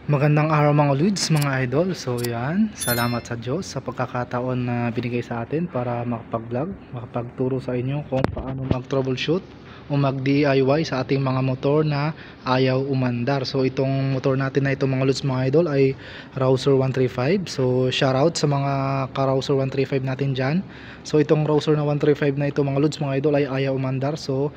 Magandang araw mga Lods, mga idol. So yan, salamat sa Diyos sa pagkakataon na binigay sa atin para makapag-vlog, makapagturo sa inyo kung paano mag-troubleshoot o mag-DIY sa ating mga motor na ayaw umandar. So itong motor natin na ito mga Lods, mga idol ay Rouser 135. So shoutout sa mga ka-Rouser 135 natin dyan. So itong Rouser na 135 na ito mga Lods, mga idol ay ayaw umandar. So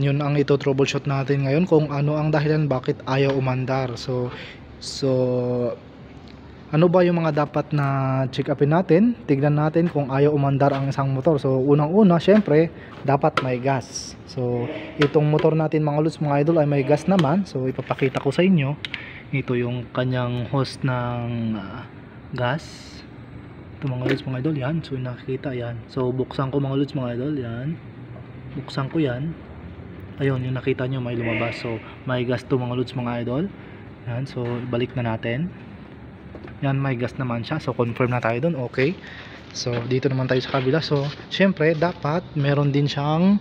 yun ang ito troubleshoot natin ngayon, kung ano ang dahilan bakit ayaw umandar. So ano ba yung mga dapat na check upin natin? Tignan natin kung ayaw umandar ang isang motor. So unang-una, syempre dapat may gas. So itong motor natin mga Lods, mga idol ay may gas naman. So ipapakita ko sa inyo. Ito yung kanyang hose ng gas. Ito mga Lods, mga idol, yan. So nakikita yan. So buksan ko mga Lods, mga idol, yan. Buksan ko yan. Ayun, yung nakita nyo may lumabas. So may gas to mga Lods, mga idol. Yan, so balik na natin. Yan, may gas naman siya. So confirm na tayo dun. Okay. So dito naman tayo sa kabila. So syempre dapat meron din siyang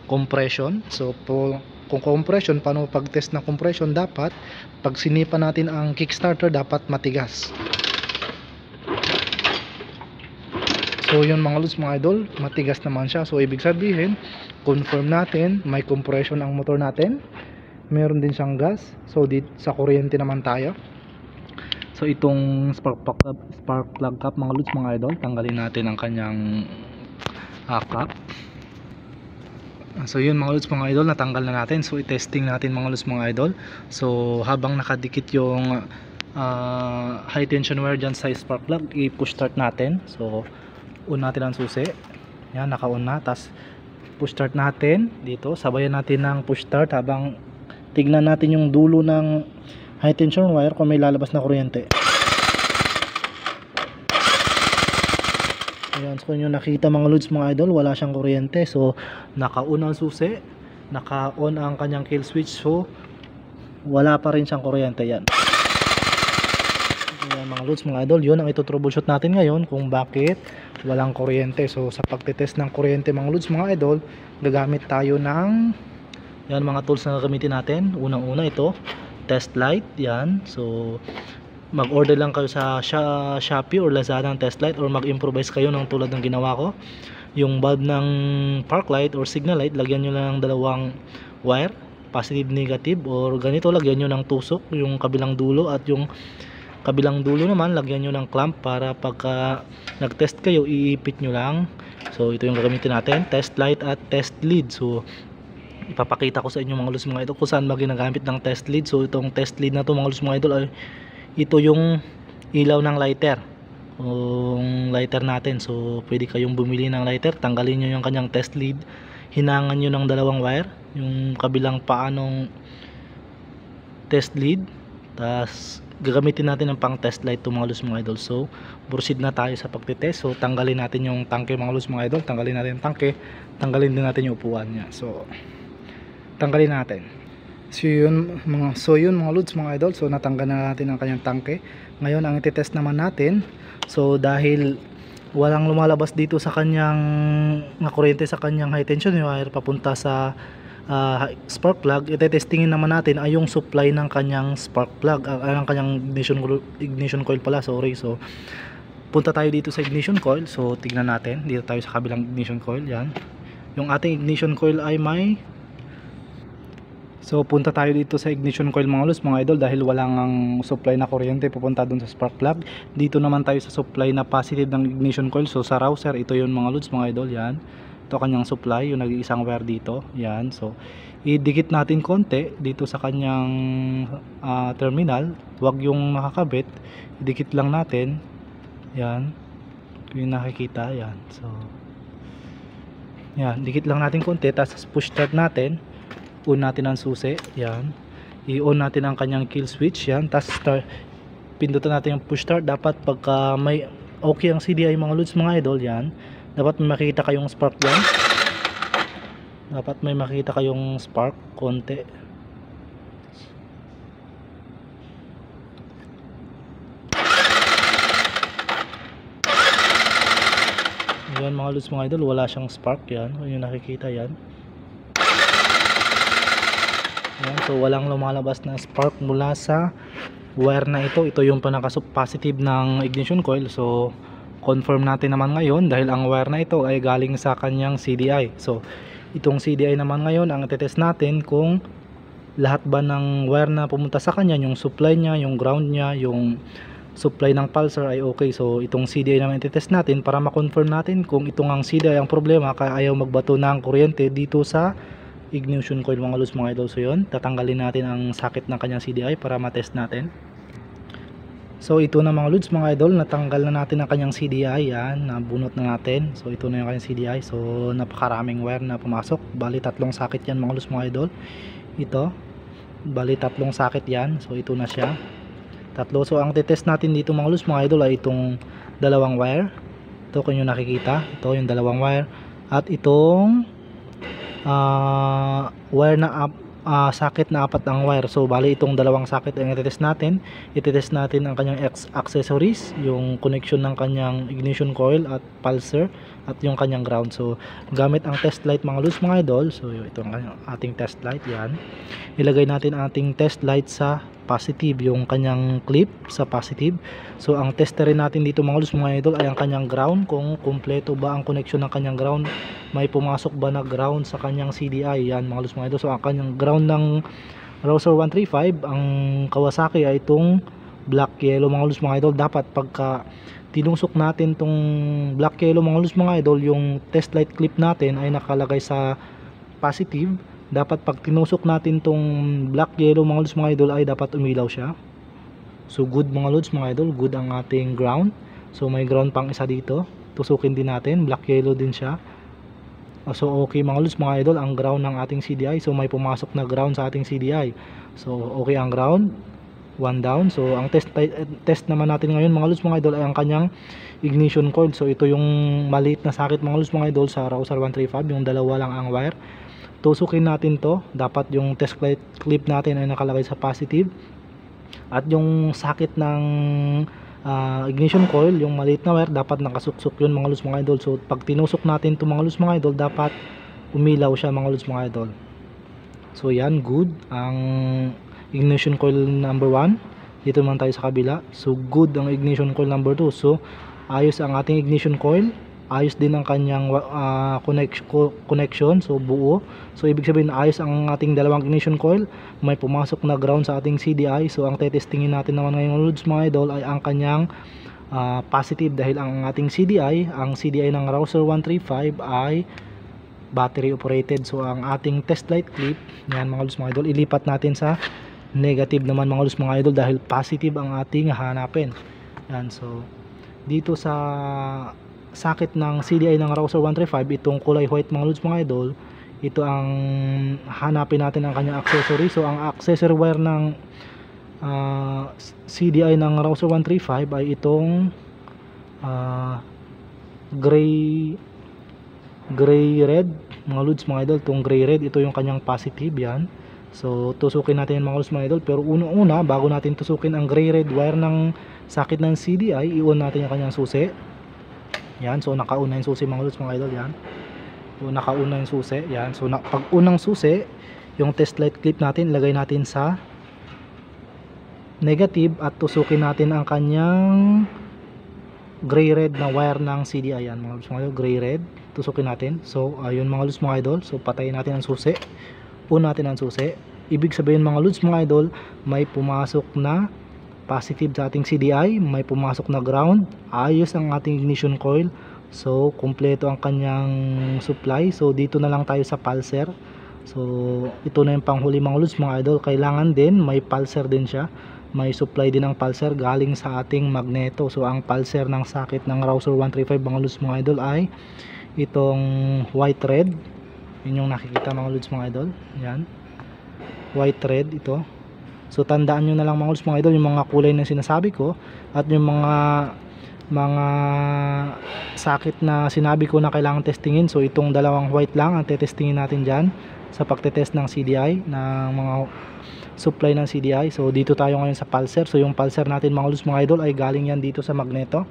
compression. So kung compression, paano pag-test ng compression? Dapat pag sinipa natin ang kickstarter, dapat matigas. So yun mga Lods, mga idol, matigas naman siya. So ibig sabihin, confirm natin may compression ang motor natin, meron din siyang gas. So dito sa kuryente naman tayo. So itong spark plug cap mga Lods, mga idol, tanggalin natin ang kanyang cap. So yun mga Lods, mga idol, natanggal na natin. So i-testing natin mga Lods, mga idol. So habang nakadikit yung high tension wire dyan sa spark plug, i-push start natin. So on natin ang susi. Yan, naka-on na. Tapos push start natin dito. Sabayan natin ng push start habang tignan natin yung dulo ng high tension wire kung may lalabas na kuryente. Ayan, so kung nyo nakita mga Lods, mga idol, wala siyang kuryente. So naka-on ang susi, naka-on ang kanyang kill switch. So wala pa rin siyang kuryente. Yan. Ayan mga Lods, mga idol, yun ang ito troubleshoot natin ngayon kung bakit walang kuryente. So sa pagtetest ng kuryente mga Lods, mga idol, gagamit tayo ng yan mga tools na gagamitin natin. Unang-una ito, test light. Yan, so mag-order lang kayo sa Shopee or Lazada ng test light, or mag-improvise kayo ng tulad ng ginawa ko. Yung bulb ng park light or signal light, lagyan nyo lang ng dalawang wire, positive, negative, or ganito, lagyan nyo ng tusok yung kabilang dulo, at yung kabilang dulo naman lagyan nyo ng clamp para pagka nag-test kayo, iipit nyo lang. So ito yung gagamitin natin, test light at test lead. So ipapakita ko sa inyo mga Lods, mga idol, kung saan ba ginagamit ng test lead. So itong test lead na to mga Lods, mga idol, ay ito yung ilaw ng lighter, yung lighter natin. So pwede kayong bumili ng lighter, tanggalin nyo yung kanyang test lead, hinangan nyo ng dalawang wire yung kabilang paanong test lead, tas gagamitin natin ng pang test light to mga Lods, mga idol. So proceed na tayo sa pagtitest. So tanggalin natin yung tangke mga Lods, mga idol, tanggalin natin yung tangke, tanggalin din natin yung upuan niya. So tanggalin natin. So yun mga Lods, mga idol, so natanggal na natin ang kanyang tangke. Ngayon ang iti-test naman natin, so dahil walang lumalabas dito sa kanyang na kuryente sa kanyang high tension wire papunta sa spark plug, ite-testingin naman natin ay yung supply ng kanyang spark plug, ang kanyang ignition coil pala, sorry. So punta tayo dito sa ignition coil. So tignan natin, dito tayo sa kabilang ignition coil. Yan, yung ating ignition coil ay may, so punta tayo dito sa ignition coil mga Lods, mga idol, dahil walang ang supply na kuryente pupunta dun sa spark plug. Dito naman tayo sa supply na positive ng ignition coil. So sa Rouser, ito yun mga Lods, mga idol. Yan, ito kanyang supply, yung nag-iisang wire dito. Yan, so idikit natin konti dito sa kanyang terminal. Huwag yung nakakabit, idikit lang natin. Yan, yung nakikita. Yan, so yan, dikit lang natin konti, tapos push start natin. On natin ang susi. Yan, i-on natin ang kanyang kill switch. Yan, tapos pindutan natin yung push start. Dapat pagka may okay ang CDI mga Lods, mga idol, yan, dapat may makita kayong spark dyan. Dapat may makita kayong spark konti. Yan mga Lods, mga idol, wala siyang spark. Yan, yung nakikita yan. Ayan, so walang lumalabas na spark mula sa wire na ito yung pinaka-positive ng ignition coil. So confirm natin naman ngayon dahil ang wire na ito ay galing sa kanyang CDI. So itong CDI naman ngayon ang itetest natin kung lahat ba ng wire na pumunta sa kanya, yung supply niya, yung ground niya, yung supply ng pulsar ay okay. So itong CDI naman itetest natin para ma-confirm natin kung itong ang CDI ang problema kaya ayaw magbato ng kuryente dito sa ignition coil mga lods mga idol. So yun, tatanggalin natin ang sakit ng kanyang CDI para matest natin. So ito na mga lods mga idol, natanggal na natin ang kanyang CDI, yan, nabunot na natin. So ito na yung kanyang CDI. So napakaraming wire na pumasok, bali 3 sakit yan mga lods mga idol. Ito, bali 3 sakit yan. So ito na siya, 3. So ang test natin dito mga lods mga idol ay itong 2 wire. Ito kung nyo nakikita, ito yung 2 wire. At itong wire na sakit na 4 ang wire. So bali itong 2 sakit ang itetest natin. Itetest natin ang kanyang accessories, yung connection ng kanyang ignition coil at pulsar at yung kanyang ground. So gamit ang test light mga lods mga idol. So ito ang ating test light, yan. Ilagay natin ang ating test light sa positive, yung kanyang clip sa positive. So ang tester rin natin dito mga lods mga idol ay ang kanyang ground, kung kumpleto ba ang connection ng kanyang ground, may pumasok ba na ground sa kanyang CDI, yan mga lods mga idol. So ang kanyang ground ng Rouser 135, ang Kawasaki ay itong black yellow mga lods mga idol. Dapat pagka tinusok natin tong black yellow mga lods mga idol, yung test light clip natin ay nakalagay sa positive. Dapat pag tinusok natin tong black yellow mga lods mga idol ay dapat umilaw siya. So good mga lods mga idol, good ang ating ground. So may ground pang isa dito, tusukin din natin, black yellow din siya. So okay mga lods mga idol ang ground ng ating CDI. So may pumasok na ground sa ating CDI. So okay ang ground, 1 down. So ang test naman natin ngayon mga lods mga idol ay ang kanyang ignition coil. So ito yung maliit na sakit mga lods mga idol sa Rouser 135, yung 2 lang ang wire. Tusukin natin to, dapat yung test light clip natin ay nakalagay sa positive. At yung sakit ng ignition coil, yung maliit na wire, dapat nakasuksok yun mga lods mga idol. So pag tinusok natin to mga lods mga idol, dapat umilaw siya mga lods mga idol. So yan, good ang ignition coil number 1. Dito naman tayo sa kabila. So good ang ignition coil number 2. So ayos ang ating ignition coil, ayos din ang kanyang connection, so buo. So ibig sabihin ayos ang ating 2 ignition coil, may pumasok na ground sa ating CDI. So ang tetestingin natin naman ngayon lods mga idol ay ang kanyang positive, dahil ang ating CDI, ang CDI ng Rouser 135 ay battery operated. So ang ating test light clip, yan mga lods mga idol, ilipat natin sa negative naman mga lods mga idol dahil positive ang ating hahanapin. Yan, so dito sa sakit ng CDI ng Rouser 135, itong kulay white mga lods mga idol, ito ang hanapin natin ang kanyang accessory. So ang accessory wire ng CDI ng Rouser 135 ay itong gray red mga lods mga idol. Itong gray red, ito yung kanyang positive, yan. So tusukin natin mga lods mga idol, pero unang-una bago natin tusukin ang gray red wire ng sakit ng CDI, i-on natin yung kanyang susi. Yan, so nakauna yung susi mga lods mga idol, yan. So nakauna yung susi, yan. So pag unang susi, yung test light clip natin ilagay natin sa negative at tusukin natin ang kanyang gray red na wire ng CDI, yan mga lods mga idol, gray red, tusukin natin. So ayun mga lods mga idol, so patayin natin ang susi, on natin ang susi. Ibig sabihin mga lods mga idol, may pumasok na positive sa ating CDI, may pumasok na ground, ayos ang ating ignition coil. So kumpleto ang kanyang supply. So dito na lang tayo sa pulsar. So ito na yung panghuli mga lods mga idol, kailangan din may pulsar din siya, may supply din ang pulsar galing sa ating magneto. So ang pulsar ng sakit ng Rouser 135 mga lods mga idol ay itong white red, yun yung nakikita mga lods mga idol, yan, white red ito. So tandaan nyo na lang mga lods mga idol yung mga kulay na sinasabi ko at yung mga sakit na sinabi ko na kailangan testingin. So itong 2 white lang ang tetestingin natin dyan sa pagtetest ng CDI, ng mga supply ng CDI. So dito tayo ngayon sa pulsar. So yung pulsar natin mga lods mga idol ay galing yan dito sa magneto.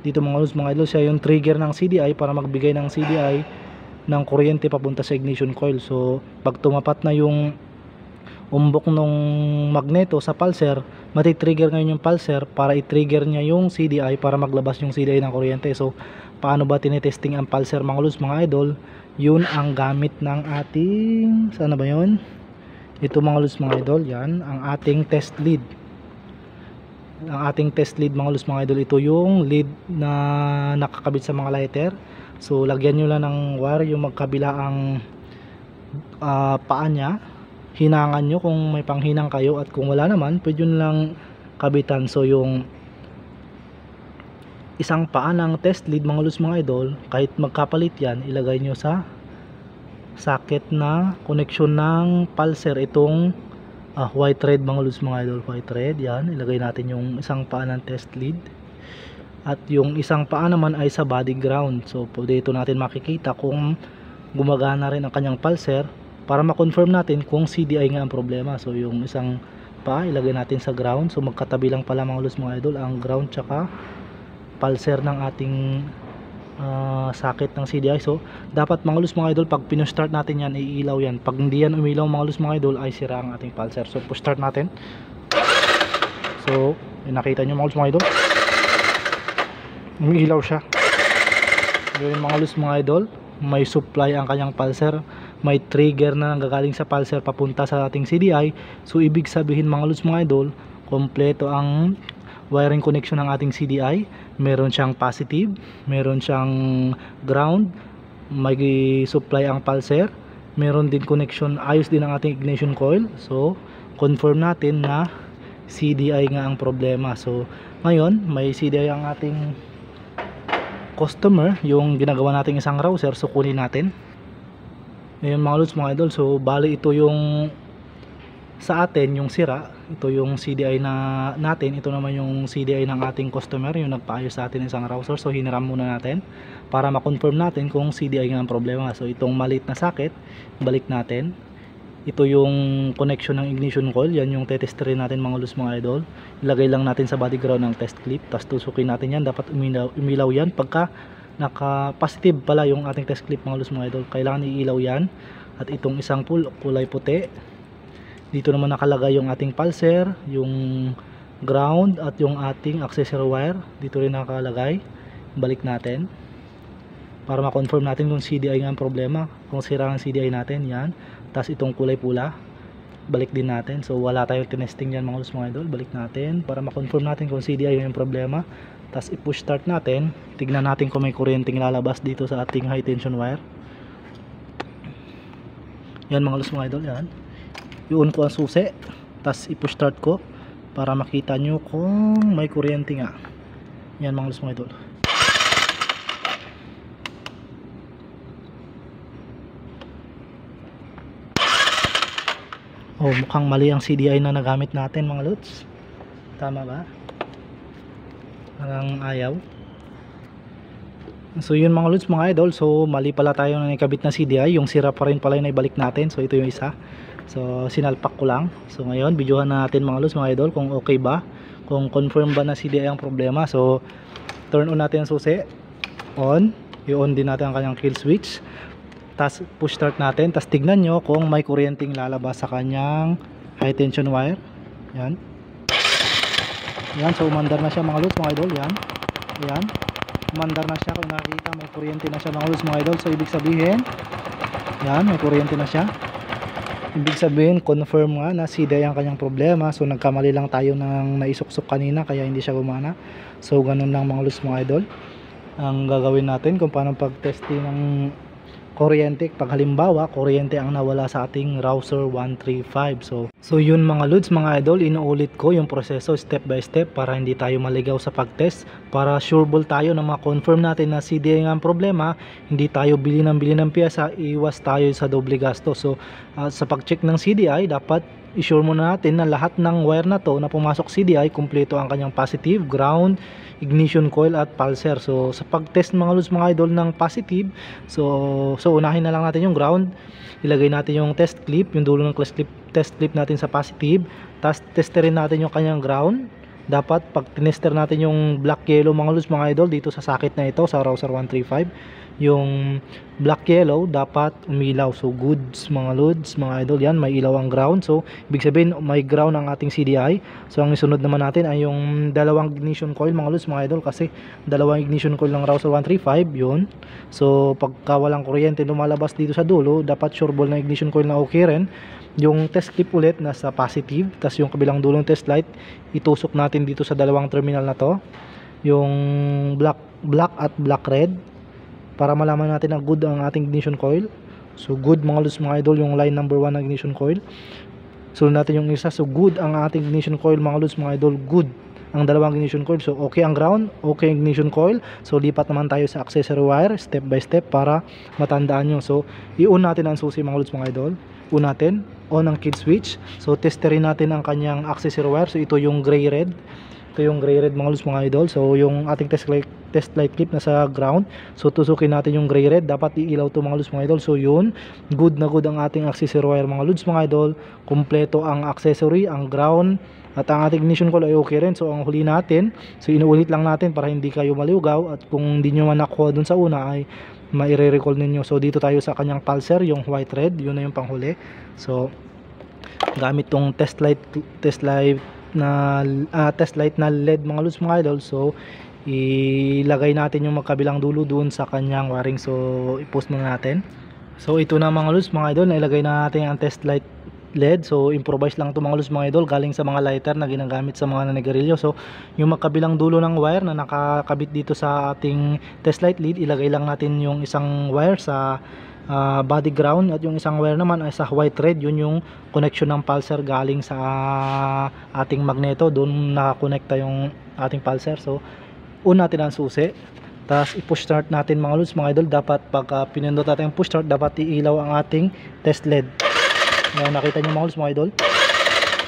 Dito mga lods mga idol, siya yung trigger ng CDI para magbigay ng CDI ng kuryente papunta sa ignition coil. So pag tumapat na yung umbok nung magneto sa pulser, matitrigger ngayon yung pulser para i-trigger niya yung CDI para maglabas yung CDI ng kuryente. So paano ba tinetesting ang pulser mga lods mga idol? Yun ang gamit ng ating, saan na ba yun? Ito mga lods mga idol, yan ang ating test lead. Ang ating test lead mga lods mga idol, ito yung lead na nakakabit sa mga lighter. So lagyan nyo lang ng wire yung magkabila ang paa nya, hinangan nyo kung may panghinang kayo, at kung wala naman pwede nyo lang kabitan. So yung isang paa ng test lead mga lods mga idol, kahit magkapalit yan, ilagay nyo sa socket na connection ng pulser. Itong white thread mga lods mga idol, white thread, yan, ilagay natin yung isang paa ng test lead, at yung isang paa naman ay sa body ground. So dito natin makikita kung gumagana rin ang kanyang pulser para ma-confirm natin kung CDI nga ang problema. So yung isang paa ilagay natin sa ground. So magkatabi lang pala mga lods mga idol ang ground tsaka pulser ng ating socket ng CDI. So dapat mga lods mga idol, pag pinu-start natin yan, iilaw yan. Pag hindi yan umilaw mga lods mga idol, ay sira ang ating pulser. So push start natin. So nakita nyo mga lods mga idol, umiilaw siya. Yun mga lods mga idol, may supply ang kanyang pulser, may trigger na nanggagaling sa pulser papunta sa ating CDI. So ibig sabihin mga lods mga idol, kompleto ang wiring connection ng ating CDI. Meron siyang positive, meron siyang ground, may supply ang pulser, meron din connection, ayos din ang ating ignition coil. So confirm natin na CDI nga ang problema. So ngayon may CDI ang ating customer, yung ginagawa nating isang router. So kunin natin. Ngayon mga lods mga idol, so bali ito yung sa atin yung sira, ito yung CDI na natin, ito naman yung CDI ng ating customer, yung nagpaayos sa atin isang router. So hiniram muna natin para ma-confirm natin kung CDI nga ang problema. So itong maliit na socket, balik natin. Ito yung connection ng ignition coil, yan yung tetesterin natin mga lods mga idol. Ilagay lang natin sa body ground ng test clip, tapos tusukin natin yan. Dapat umilaw yan pagka naka positive pala yung ating test clip mga lods mga idol, kailangan iilaw yan. At itong isang kulay puti, dito naman nakalagay yung ating pulser, yung ground at yung ating accessory wire, dito rin nakalagay. Balik natin para ma-confirm natin kung CDI nga ang problema, kung sira ang CDI natin, yan. Tapos itong kulay pula, balik din natin. So wala tayong tinesting yan mga lods mga idol, balik natin para ma-confirm natin kung CDI yung problema. Tapos i-push start natin, tignan natin kung may kuryenteng lalabas dito sa ating high tension wire. Yan mga lods mga idol, yan. I-on ko ang susi, tapos i-push start ko para makita nyo kung may kuryente nga. Yan mga lods mga idol. Oh, mukhang mali ang CDI na nagamit natin mga lods. Tama ba? Parang ayaw. So yun mga lods mga idol, so mali pala tayo na nakabit na CDI, yung sira pa rin pala yung naibalik natin. So ito yung isa, so sinalpak ko lang. So ngayon videohan na natin mga lods mga idol kung okay ba, kung confirm ba na CDI ang problema. So turn on natin ang susi, on, i-on din natin ang kanyang kill switch, tas push start natin, tas tignan nyo kung may kuryenteng lalabas sa kanyang high tension wire. Yan, yan. So umandar na siya mga lods mga idol, yan, yan, umandar na siya. Kung nakikita may kuryente na siya mga lods mga idol. So ibig sabihin, yan, may kuryente na siya. Ibig sabihin confirm nga na CDI ang kanyang problema. So nagkamali lang tayo ng naisuksok kanina kaya hindi siya gumana. So ganun lang mga lods mga idol ang gagawin natin kung paano pag-testing ng kuryente pag halimbawa kuryente ang nawala sa ating router 135. So yun mga lods mga idol, inuulit ko yung proseso step by step para hindi tayo maligaw sa pag-test, para sureball tayo na ma-confirm natin na CDI nga ang problema. Hindi tayo bili ng piyesa, iwas tayo sa doble gasto. So sa pag-check ng CDI, dapat i-sure muna natin na lahat ng wire na to na pumasok CDI, kumpleto ang kanyang positive, ground, ignition coil at pulser. So sa pag-test mga lods mga idol ng positive, so unahin na lang natin yung ground, ilagay natin yung test clip, yung dulo ng test clip natin sa positive, tapos testerin natin yung kanyang ground. Dapat pag tinester natin yung black yellow mga lods mga idol dito sa socket na ito sa router 135, yung black yellow dapat umilaw. So goods mga lods, mga idol, yan may ilaw ang ground. So ibig sabihin may ground ang ating CDI. So ang isunod naman natin ay yung dalawang ignition coil mga lods, mga idol, kasi dalawang ignition coil ng Rouser 135 yun. So pagka walang kuryente lumalabas dito sa dulo, dapat sure ball na ignition coil na okay rin. Yung test clip ulit nasa positive, tas yung kabilang dulong test light itusok natin dito sa dalawang terminal na to, yung black at black red, para malaman natin na good ang ating ignition coil. So good mga lods, mga idol, yung line number 1 ng ignition coil. Sunod natin yung isa. So good ang ating ignition coil mga lods, mga idol, good ang dalawang ignition coil. So okay ang ground, okay ang ignition coil. So lipat naman tayo sa accessory wire step by step para matandaan nyo. So i-on natin ang susi mga lods, mga idol. On natin, on ang kill switch. So testerin natin ang kanyang accessory wire. So ito yung gray red. Ito yung gray red mga lods, mga idol. So yung ating test light clip nasa ground. So tusukin natin yung gray red. Dapat iilaw to mga lods, mga idol. So yun, good na good ang ating accessory wire mga lods, mga idol. Kompleto ang accessory, ang ground, at ang ating ignition coil ay okay rin. So ang huli natin, so inuulit lang natin para hindi kayo maliugaw. At kung hindi nyo man nakuha dun sa una ay maire-recall ninyo. So dito tayo sa kanyang pulser, yung white red, yun na yung panghuli. So gamit tong test light na LED mga lods, mga idol. So ilagay natin yung magkabilang dulo doon sa kanyang wiring. So i-post muna natin. So ito na mga lods, mga idol, nailagay na natin ang test light LED. So improvise lang ito mga lods, mga idol, galing sa mga lighter na ginagamit sa mga nanigarilyo. So yung magkabilang dulo ng wire na nakakabit dito sa ating test light lead, ilagay lang natin yung isang wire sa body ground, at yung isang wire naman ay sa white red. Yun yung connection ng pulser galing sa ating magneto, doon nakakonekta yung ating pulser. So on natin ang susi, tapos i-push start natin mga lods, mga idol. Dapat pag pinindot natin yung push start, dapat iilaw ang ating test LED. Ayan, nakita nyo mga lods, mga idol,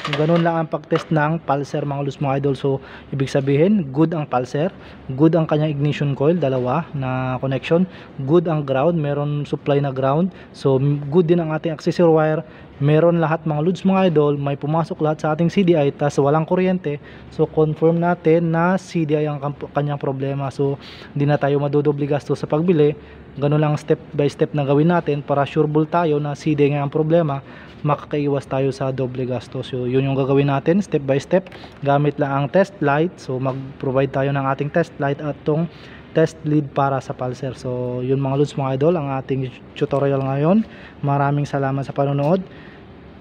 yung ganun lang ang pag-test ng pulser mga lods, mga idol. So ibig sabihin good ang pulser, good ang kanyang ignition coil, dalawa na connection, good ang ground, meron supply na ground. So good din ang ating accessory wire, meron lahat mga lods, mga idol, may pumasok lahat sa ating CDI, tas walang kuryente. So confirm natin na CDI ang kanyang problema. So hindi na tayo madodoble gasto sa pagbili. Ganun lang step by step na gawin natin para sure ball tayo na CDI nga ang problema, makakaiwas tayo sa doble gasto. So yun yung gagawin natin step by step, gamit lang ang test light. So mag-provide tayo ng ating test light at tong test lead para sa pulser. So yun mga lods, mga idol, ang ating tutorial ngayon. Maraming salamat sa panonood.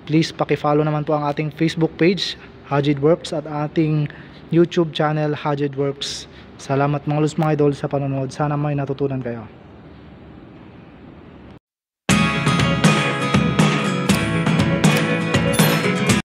Please paki-follow naman po ang ating Facebook page Hajid Works at ating YouTube channel Hajid Works. Salamat mga lods, mga idol, sa panonood. Sana may natutunan kayo.